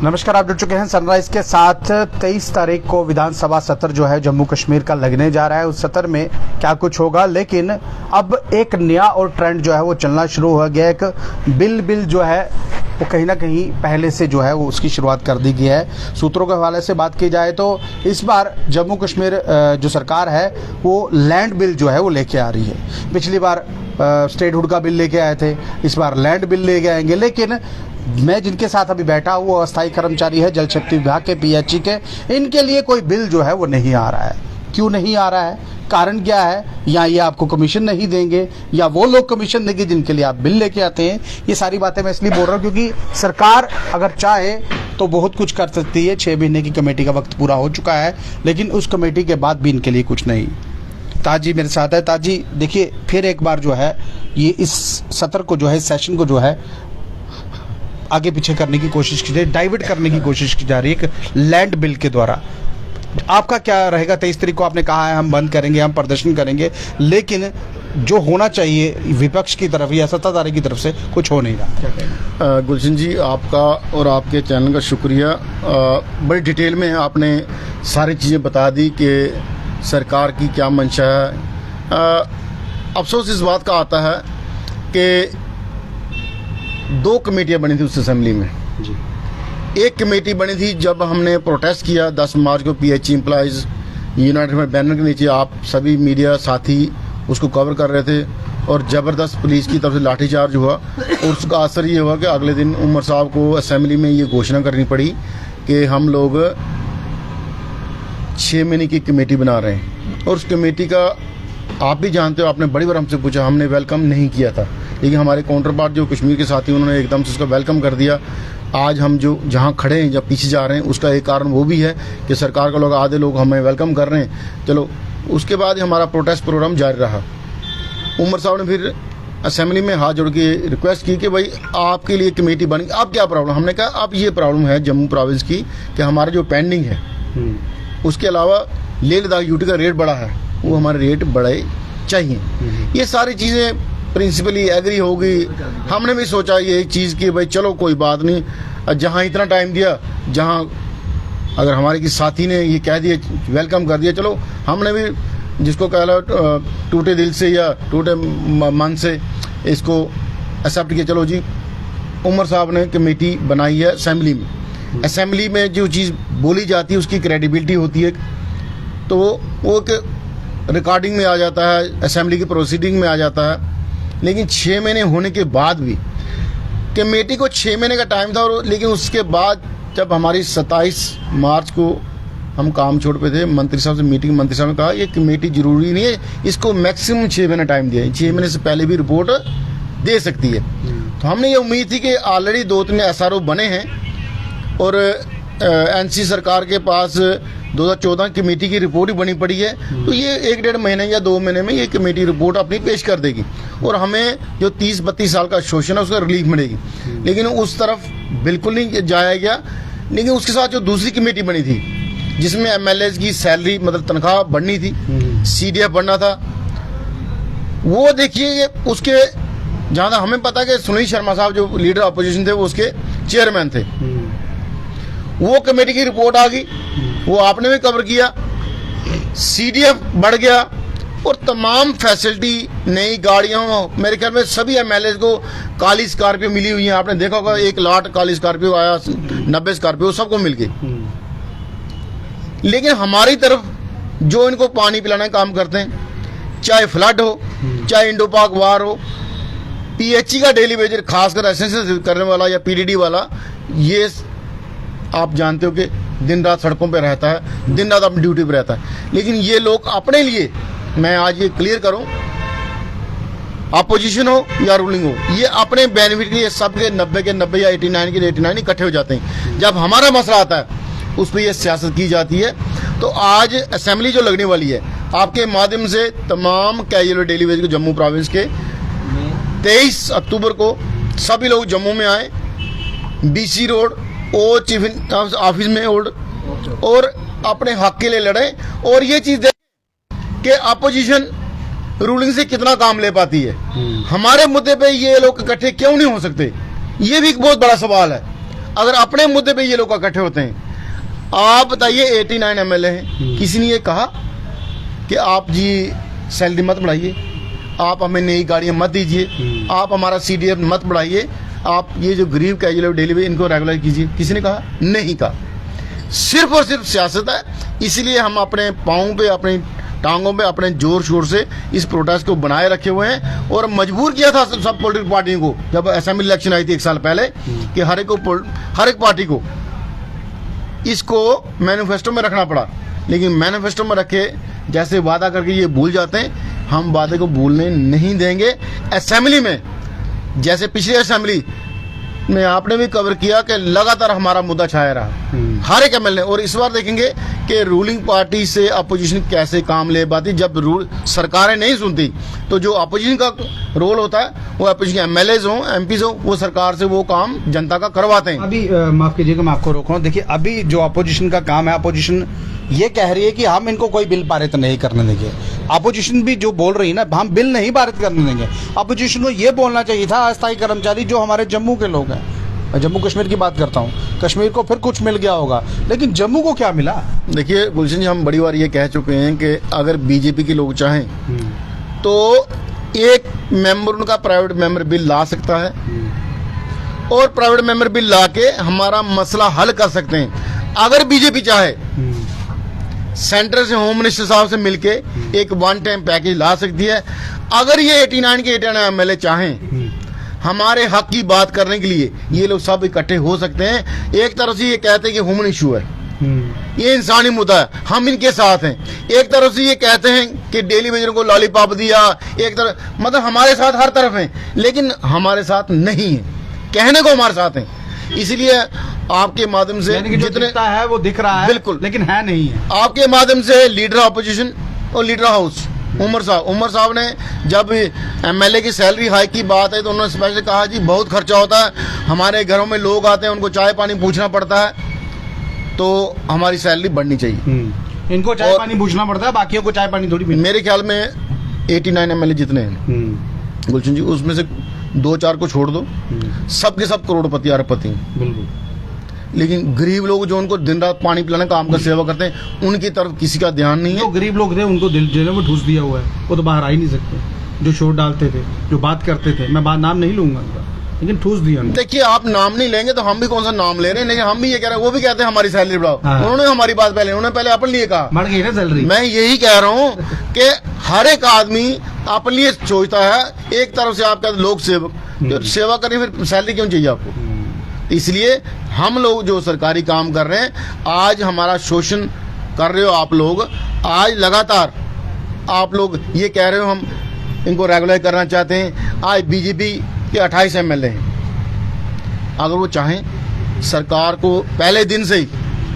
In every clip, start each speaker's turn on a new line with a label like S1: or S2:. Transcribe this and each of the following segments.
S1: नमस्कार, आप जुड़ चुके हैं सनराइज के साथ। 23 तारीख को विधानसभा सत्र जो है जम्मू कश्मीर का लगने जा रहा है। उस सत्र में क्या कुछ होगा, लेकिन अब एक नया और ट्रेंड जो है वो चलना शुरू हो गया। एक बिल जो है वो कहीं ना कहीं पहले से जो है वो उसकी शुरुआत कर दी गई है। सूत्रों के हवाले से बात की जाए तो इस बार जम्मू कश्मीर जो सरकार है वो लैंड बिल जो है वो लेके आ रही है। पिछली बार स्टेटहुड का बिल लेके आए थे, इस बार लैंड बिल लेके आएंगे। लेकिन मैं जिनके साथ अभी बैठा हूँ वो अस्थायी कर्मचारी है जल शक्ति विभाग के, पीएचई के। इनके लिए कोई बिल जो है वो नहीं आ रहा है। क्यों नहीं आ रहा है, कारण क्या है? या ये आपको कमीशन नहीं देंगे या वो लोग कमीशन देंगे जिनके लिए आप बिल लेके आते हैं? ये सारी बातें मैं इसलिए बोल रहा हूँ क्योंकि सरकार अगर चाहे तो बहुत कुछ कर सकती है। 6 महीने की कमेटी का वक्त पूरा हो चुका है, लेकिन उस कमेटी के बाद भी इनके लिए कुछ नहीं। ताजी मेरे साथ है। ताजी, देखिए फिर एक बार जो है ये इस सत्र को जो है, इस सेशन को जो है आगे पीछे करने की कोशिश की जा रही है, डाइवर्ट करने की कोशिश की जा रही है एक लैंड बिल के द्वारा। आपका क्या रहेगा? 23 तारीख को आपने कहा है हम बंद करेंगे, हम प्रदर्शन करेंगे, लेकिन जो होना चाहिए विपक्ष की तरफ या सत्ताधारी की तरफ से कुछ हो नहीं रहा।
S2: गुलशन जी, आपका और आपके चैनल का शुक्रिया। बड़ी डिटेल में आपने सारी चीज़ें बता दी कि सरकार की क्या मंशा है। अफसोस इस बात का आता है कि 2 कमेटियां बनी थी उस असेंबली में जी। एक कमेटी बनी थी जब हमने प्रोटेस्ट किया 10 मार्च को, पीएचई एम्प्लॉइज यूनाइटेड में बैनर के नीचे आप सभी मीडिया साथी उसको कवर कर रहे थे और ज़बरदस्त पुलिस की तरफ से लाठीचार्ज हुआ। और उसका असर ये हुआ कि अगले दिन उमर साहब को असेंबली में ये घोषणा करनी पड़ी कि हम लोग 6 महीने की कमेटी बना रहे हैं। और उस कमेटी का आप भी जानते हो, आपने बड़ी बार हमसे पूछा, हमने वेलकम नहीं किया था, लेकिन हमारे काउंटर पार्ट जो कश्मीर के साथी उन्होंने एकदम से उसका वेलकम कर दिया। आज हम जो जहाँ खड़े हैं, जब पीछे जा रहे हैं, उसका एक कारण वो भी है कि सरकार के लोग, आधे लोग हमें वेलकम कर रहे हैं। चलो, उसके बाद हमारा प्रोटेस्ट प्रोग्राम जारी रहा। उमर साहब ने फिर असेंबली में हाथ जोड़ के रिक्वेस्ट की कि भाई आपके लिए कमेटी बन गई, अब क्या प्रॉब्लम? हमने कहा अब ये प्रॉब्लम है जम्मू प्रोविंस की कि हमारा जो पेंडिंग है, उसके अलावा लेह लद्दाख यूटी का रेट बढ़ा है, वो हमारे रेट बढ़े चाहिए। ये सारी चीज़ें प्रिंसिपली एग्री होगी। हमने भी सोचा ये चीज़ कि भाई चलो कोई बात नहीं, जहाँ इतना टाइम दिया, जहाँ अगर हमारे किसी साथी ने ये कह दिया, वेलकम कर दिया, चलो हमने भी जिसको कह लो टूटे दिल से या टूटे मन से इसको एक्सेप्ट किया। चलो जी, उमर साहब ने कमेटी बनाई है असेंबली में। असेंबली में जो चीज़ बोली जाती है उसकी क्रेडिबिलिटी होती है, तो वो रिकॉर्डिंग में आ जाता है, असेंबली की प्रोसीडिंग में आ जाता है। लेकिन 6 महीने होने के बाद भी कमेटी को 6 महीने का टाइम था, और लेकिन उसके बाद जब हमारी 27 मार्च को हम काम छोड़ पे थे, मंत्री साहब से मीटिंग, मंत्री साहब ने कहा ये कमेटी जरूरी नहीं है, इसको मैक्सिमम 6 महीने टाइम दिया है, 6 महीने से पहले भी रिपोर्ट दे सकती है। तो हमने ये उम्मीद थी कि ऑलरेडी 2-3 SRO बने हैं और एनसी सरकार के पास 2014 कमेटी की रिपोर्ट ही बनी पड़ी है, तो ये 1-1.5 महीने या 2 महीने में ये कमेटी रिपोर्ट अपनी पेश कर देगी और हमें जो 30-32 साल का शोषण है उसका रिलीफ मिलेगी। लेकिन उस तरफ बिल्कुल नहीं जाया गया। लेकिन उसके साथ जो दूसरी कमेटी बनी थी जिसमें MLAs की सैलरी, मतलब तनख्वाह बढ़नी थी, CDF बढ़ना था, वो देखिए उसके जहाँ तक हमें पता कि सुनील शर्मा साहब जो लीडर अपोजिशन थे वो उसके चेयरमैन थे। वो कमेटी की रिपोर्ट आ गई, वो आपने भी कवर किया, CDF बढ़ गया और तमाम फैसिलिटी, नई गाड़ियों, मेरे ख्याल में सभी MLAs को काली स्कॉर्पियो मिली हुई है। आपने देखा होगा 1 लाख काली स्कॉर्पियो आया, 90 स्कॉर्पियो सबको मिल गई। लेकिन हमारी तरफ जो इनको पानी पिलाने का काम करते हैं, चाहे फ्लड हो, चाहे इंडो पाक वार हो, पीएचई का डेली वेजर खासकर एसेंशियल करने वाला या PDD वाला, ये आप जानते हो कि दिन रात सड़कों पे रहता है, दिन रात अपनी ड्यूटी पे रहता है। लेकिन ये लोग अपने लिए, मैं आज ये क्लियर करूं, अपोजिशन हो या रूलिंग हो, ये अपने बेनिफिट के लिए सबके 90 के 90 या 89 के 89 इकट्ठे हो जाते हैं। जब हमारा मसला आता है उस पर यह सियासत की जाती है। तो आज असेंबली जो लगने वाली है, आपके माध्यम से तमाम कैजुअल डेली वेज को जम्मू प्रोविंस के 23 अक्टूबर को सभी लोग जम्मू में आए, BC रोड और चीफ ऑफिस में और अपने हक के लिए लड़े और ये चीज देखें कि अपोजिशन रूलिंग से कितना काम ले पाती है। हमारे मुद्दे पे ये लोग इकट्ठे क्यों नहीं हो सकते, ये भी एक बहुत बड़ा सवाल है। अगर अपने मुद्दे पे ये लोग इकट्ठे होते हैं, आप बताइए 89 एमएलए हैं, किसी ने ये कहा कि आप जी सैलरी मत बढ़ाइए, आप हमें नई गाड़ियां मत दीजिए, आप हमारा सीडीएफ मत बढ़ाइए, आप ये जो गरीब कैजुअल डेली वे इनको रेगुलर कीजिए? किसी ने कहा? नहीं कहा। सिर्फ और सिर्फ सियासत है। इसलिए हम अपने पाँव पे, अपनी टांगों पे, अपने जोर शोर से इस प्रोटेस्ट को बनाए रखे हुए हैं और मजबूर किया था सब पॉलिटिकल पार्टियों को, जब असेंबली इलेक्शन आई थी 1 साल पहले, कि हर एक पार्टी को इसको मैनिफेस्टो में रखना पड़ा। लेकिन मैनिफेस्टो में रखे जैसे वादा करके ये भूल जाते हैं, हम वादे को भूलने नहीं देंगे। असेंबली में जैसे पिछली असेंबली में आपने भी कवर किया कि लगातार हमारा मुद्दा छाया रहा हर एक एमएलए, और इस बार देखेंगे कि रूलिंग पार्टी से अपोजिशन कैसे काम ले पाती। जब सरकारें नहीं सुनती तो जो अपोजिशन का रोल होता है, वो अपोजिशन एमएलए हो, एमपीज हो, वो सरकार से वो काम जनता का करवाते हैं।
S1: अभी माफ कीजिएगा, मैं आपको रोक रहा हूं। देखिए, अभी जो अपोजिशन का काम है, अपोजिशन ये कह रही है कि हम इनको कोई बिल पारित नहीं करने देंगे। अपोजिशन भी जो बोल रही है ना, हम बिल नहीं पारित करने देंगे। अपोजिशन को ये बोलना चाहिए था, अस्थायी कर्मचारी जो हमारे जम्मू के लोग हैं, मैं जम्मू कश्मीर की बात करता हूँ, कश्मीर को फिर कुछ मिल गया होगा, लेकिन जम्मू को क्या मिला? देखिए
S2: गुलशन जी, हम बड़ी बार ये कह चुके हैं कि अगर बीजेपी के लोग चाहें तो एक मेंबर उनका प्राइवेट मेंबर बिल ला सकता है और प्राइवेट मेंबर बिल ला के हमारा मसला हल कर सकते हैं। अगर बीजेपी चाहे सेंटर से होम मिनिस्टर साहब से मिलके एक वन टाइम पैकेज ला सकती है। अगर ये 89 के 89 एमएलए चाहें हमारे हक की बात करने के लिए, ये लोग सब इकट्ठे हो सकते हैं। एक तरफ से ये कहते हैं कि ह्यूमन इशू है, ये इंसानी मुद्दा है, हम इनके साथ हैं। एक तरफ से ये कहते हैं कि डेली वेजर को लॉलीपॉप दिया, एक तरफ मतलब हमारे साथ हर तरफ हैं, लेकिन हमारे साथ नहीं है, कहने को हमारे साथ हैं। इसलिए आपके माध्यम से
S1: जितने है वो दिख रहा है
S2: बिल्कुल,
S1: लेकिन है नहीं है।
S2: आपके माध्यम से लीडर ऑपोजिशन और लीडर हाउस उमर साहब ने जब एमएलए की सैलरी हाइक की बात है तो उन्होंने स्पेशली कहा जी बहुत खर्चा होता है, हमारे घरों में लोग आते हैं, उनको चाय पानी पूछना पड़ता है, तो हमारी सैलरी बढ़नी चाहिए।
S1: इनको चाय पानी पूछना पड़ता है, बाकियों को चाय पानी थोड़ी।
S2: मेरे ख्याल में 89 एमएलए जितने हैं गुलशन जी, उसमें से 2-4 को छोड़ दो, सबके सब करोड़पति अरबपति बिल्कुल। लेकिन गरीब लोग जो उनको दिन रात पानी पिलाने का काम का सेवा करते हैं, उनकी तरफ किसी का ध्यान नहीं है।
S1: जो गरीब लोग थे उनको जेलों में ठूस दिया हुआ है, वो तो बाहर आ ही नहीं सकते। जो शोर डालते थे, जो बात करते थे, मैं नाम नहीं लूंगा उनका, लेकिन ठूस दिया।
S2: देखिए, आप नाम नहीं लेंगे तो हम भी कौन सा नाम ले रहे हैं, लेकिन हम भी ये कह रहे हैं, वो भी कहते हैं हमारी सैलरी बढ़ाओ। उन्होंने हमारी बात पहले, उन्होंने पहले अपने लिए कहा
S1: बढ़ गई ना सैलरी।
S2: मैं यही कह रहा हूँ कि हर एक आदमी अपने लिए सोचता है। एक तरफ से आप कहते लोक सेवक, तो सेवा करनी फिर सैलरी क्यों चाहिए आपको? इसलिए हम लोग जो सरकारी काम कर रहे हैं, आज हमारा शोषण कर रहे हो आप लोग, आज लगातार आप लोग ये कह रहे हो हम इनको रेगुलर करना चाहते हैं। आज बीजेपी के 28 एमएलए हैं, अगर वो चाहें सरकार को पहले दिन से ही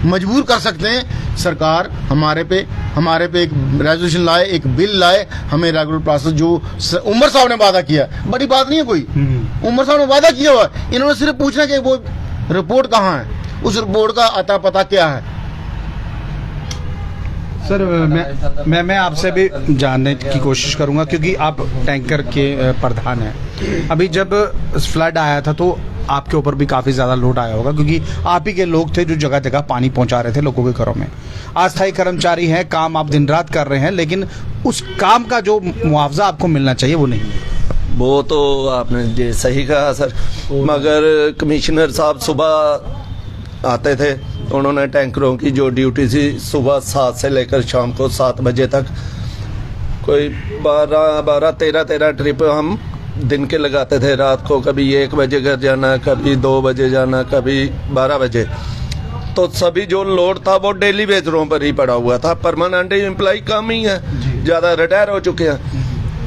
S2: मजबूर कर सकते हैं। सरकार हमारे पे एक रेजोल्यूशन लाए, एक बिल लाए, हमें रेगुलर प्रोसेस जो उमर साहब ने वादा किया, बड़ी बात नहीं है कोई, उमर साहब ने वादा किया हुआ, इन्होंने सिर्फ पूछना कि वो रिपोर्ट कहाँ है, उस रिपोर्ट का अता पता क्या है।
S1: सर मैं आपसे भी जानने की कोशिश करूंगा, क्योंकि आप टैंकर के प्रधान हैं। अभी जब फ्लड आया था तो आपके ऊपर भी काफ़ी ज़्यादा लोड आया होगा, क्योंकि आप ही के लोग थे जो जगह जगह पानी पहुंचा रहे थे लोगों के घरों में। अस्थायी कर्मचारी हैं, काम आप दिन रात कर रहे हैं, लेकिन उस काम का जो मुआवजा आपको मिलना चाहिए वो नहीं है।
S3: वो तो आपने ये सही कहा सर, मगर कमिश्नर साहब सुबह आते थे, उन्होंने टैंकरों की जो ड्यूटी थी सुबह 7 से लेकर शाम को 7 बजे तक, कोई 12-13 ट्रिप हम दिन के लगाते थे। रात को कभी 1 बजे घर जाना, कभी 2 बजे जाना, कभी 12 बजे। तो सभी जो लोड था वो डेली वेजरों पर ही पड़ा हुआ था। परमानेंट एम्प्लॉय कम ही है, ज़्यादा रिटायर हो चुके हैं।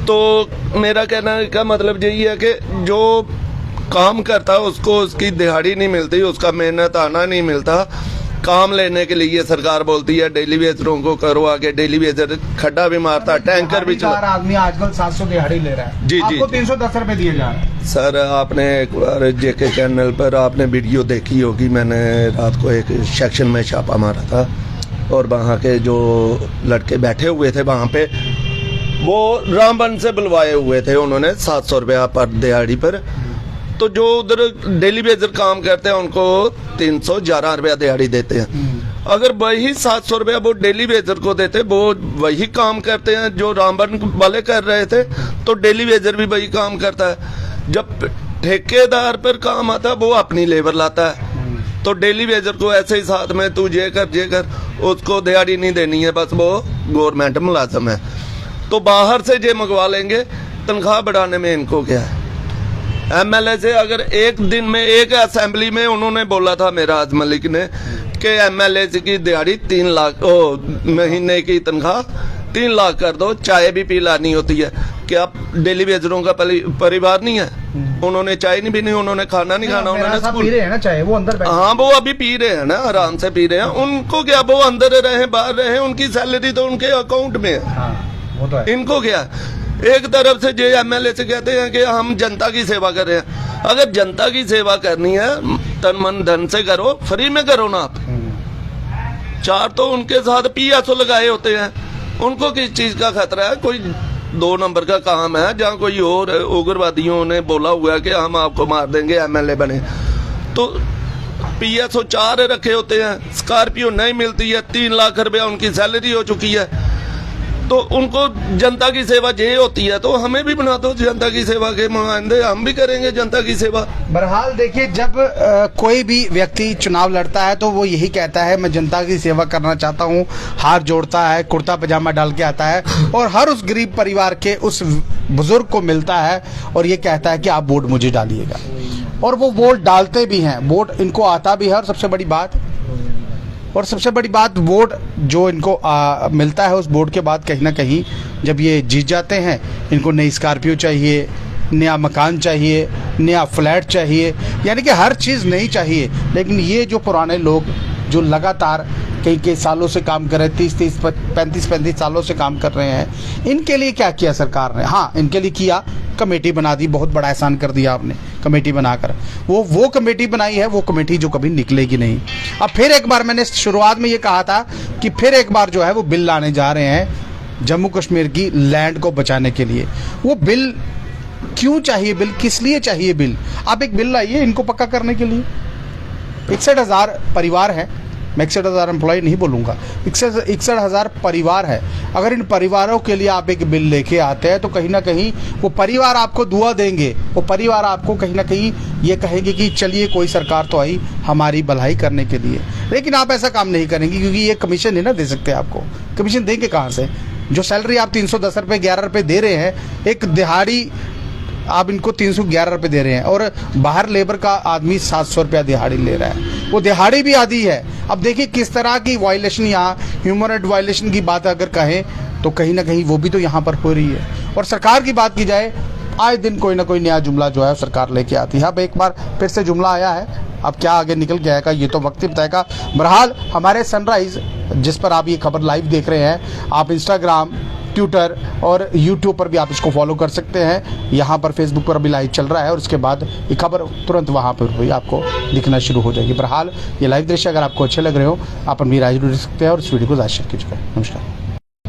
S3: तो मेरा कहना का मतलब यही है कि जो काम करता है उसको उसकी दिहाड़ी नहीं मिलती, उसका मेहनत आना नहीं मिलता। काम लेने के लिए सरकार बोलती है डेली वेजरों को करो आगे, डेली वेजर खड्डा भी मारता है, टैंकर भी चला।
S1: आदमी आजकल 700 दिहाड़ी ले रहा है,
S3: जी
S1: आपको 310 रुपए दिए जा रहे हैं।
S3: सर आपने एक बार जेके चैनल पर आपने वीडियो देखी होगी, मैंने रात को एक सेक्शन में छापा मारा था और वहाँ के जो लड़के बैठे हुए थे वहाँ पे, वो रामबन से बुलवाए हुए थे उन्होंने 700 रुपया पर दिहाड़ी पर। तो जो उधर डेली बेजर काम करते हैं उनको 311 रुपया दिहाड़ी देते हैं। अगर वही 700 रुपया वो डेली बेजर को देते, वो वही काम करते हैं जो रामबन वाले कर रहे थे, तो डेली बेजर भी वही काम करता है। जब ठेकेदार पर काम आता है वो अपनी लेबर लाता है, तो डेली बेजर को ऐसे ही साथ में तू ये कर उसको दिहाड़ी नहीं देनी है, बस वो गवर्नमेंट मुलाजम है। तो बाहर से ये मंगवा लेंगे, तनख्वाह बढ़ाने में इनको क्या है। एमएलए से अगर एक दिन में एक असेंबली में उन्होंने बोला था मेराज मलिक ने कि एमएलए की दिहाड़ी 3 लाख महीने की तनख्वाह 3 लाख कर दो, चाय भी पिलानी होती है। क्या डेली बेजरों का परिवार नहीं है? उन्होंने चाय नहीं पीनी, उन्होंने खाना नहीं खाना, उन्होंने
S1: पी रहे हैं ना चाय, वो अंदर
S3: हाँ वो अभी पी रहे हैं ना, आराम से पी रहे हैं। उनको क्या, वो अंदर रहे बाहर रहे, उनकी सैलरी तो उनके अकाउंट में है।
S1: हाँ, वो तो है।
S3: इनको क्या, एक तरफ से जे एमएलए से कहते हैं कि हम जनता की सेवा कर रहे हैं। अगर जनता की सेवा करनी है तन मन धन से करो, फ्री में करो ना आप। 4 तो उनके साथ पीएसओ लगाए होते हैं, उनको किस चीज का खतरा है? कोई 2 नंबर का काम है जहाँ कोई और उग्रवादियों ने बोला हुआ है कि हम आपको मार देंगे एमएलए बने, तो पीएसओ 4 रखे होते हैं, स्कॉर्पियो नहीं मिलती है, 3 लाख रुपया उनकी सैलरी हो चुकी है। तो उनको जनता की सेवा ये होती है, तो हमें भी बना दो जनता की सेवा के नुमाइंदे, हम भी करेंगे जनता की सेवा।
S1: बहरहाल देखिए, जब कोई भी व्यक्ति चुनाव लड़ता है तो वो यही कहता है मैं जनता की सेवा करना चाहता हूँ, हाथ जोड़ता है, कुर्ता पजामा डाल के आता है और हर उस गरीब परिवार के उस बुजुर्ग को मिलता है और ये कहता है कि आप वोट मुझे डालिएगा, और वो वोट डालते भी हैं, वोट इनको आता भी है। और सबसे बड़ी बात वोट जो इनको मिलता है, उस वोट के बाद कहीं ना कहीं जब ये जीत जाते हैं, इनको नई स्कॉर्पियो चाहिए, नया मकान चाहिए, नया फ्लैट चाहिए, यानी कि हर चीज़ नई चाहिए। लेकिन ये जो पुराने लोग जो लगातार कई सालों से काम कर रहे हैं, 30 35 सालों से काम कर रहे हैं, इनके लिए क्या किया सरकार ने? हाँ, इनके लिए किया, कमेटी बना दी, बहुत बड़ा एहसान कर दिया आपने कमेटी बनाकर। वो कमेटी बनाई है, वो कमेटी जो कभी निकलेगी नहीं। अब फिर एक बार, मैंने शुरुआत में ये कहा था कि फिर एक बार जो है वो बिल लाने जा रहे हैं जम्मू कश्मीर की लैंड को बचाने के लिए। वो बिल क्यों चाहिए, बिल किस लिए चाहिए? बिल आप एक बिल लाइए इनको पक्का करने के लिए। 61,000 परिवार है, मैं 61,000 एम्प्लॉय नहीं बोलूँगा, 61,000 परिवार है। अगर इन परिवारों के लिए आप एक बिल लेके आते हैं तो कहीं ना कहीं वो परिवार आपको दुआ देंगे, वो परिवार आपको कहीं ना कहीं ये कहेंगे कि चलिए कोई सरकार तो आई हमारी भलाई करने के लिए। लेकिन आप ऐसा काम नहीं करेंगे क्योंकि ये कमीशन नहीं ना दे सकते आपको। कमीशन देंगे कहाँ से? जो सैलरी आप 310 रुपये 11 रुपये दे रहे हैं, एक दिहाड़ी आप इनको 311 रुपये दे रहे हैं, और बाहर लेबर का आदमी 700 रुपया दिहाड़ी ले रहा है, वो दिहाड़ी भी आधी है। अब देखिए किस तरह की वायलेशन, यहाँ ह्यूमन राइट वायलेशन की बात अगर कहें तो कहीं ना कहीं वो भी तो यहाँ पर हो रही है। और सरकार की बात की जाए, आए दिन कोई ना कोई नया जुमला जो है सरकार लेके आती है। अब एक बार फिर से जुमला आया है, अब क्या आगे निकल के आएगा ये तो वक्त ही बताएगा। बहरहाल हमारे सनराइज जिस पर आप ये खबर लाइव देख रहे हैं, आप इंस्टाग्राम, ट्विटर और यूट्यूब पर भी आप इसको फॉलो कर सकते हैं। यहाँ पर फेसबुक पर भी लाइव चल रहा है और उसके बाद ये खबर तुरंत वहाँ पर भी आपको दिखना शुरू हो जाएगी। बहरहाल ये लाइव दृश्य अगर आपको अच्छे लग रहे हो, आप अपनी राय दे सकते हैं और इस वीडियो को ज़्यादा शेयर कीजिएगा। नमस्कार।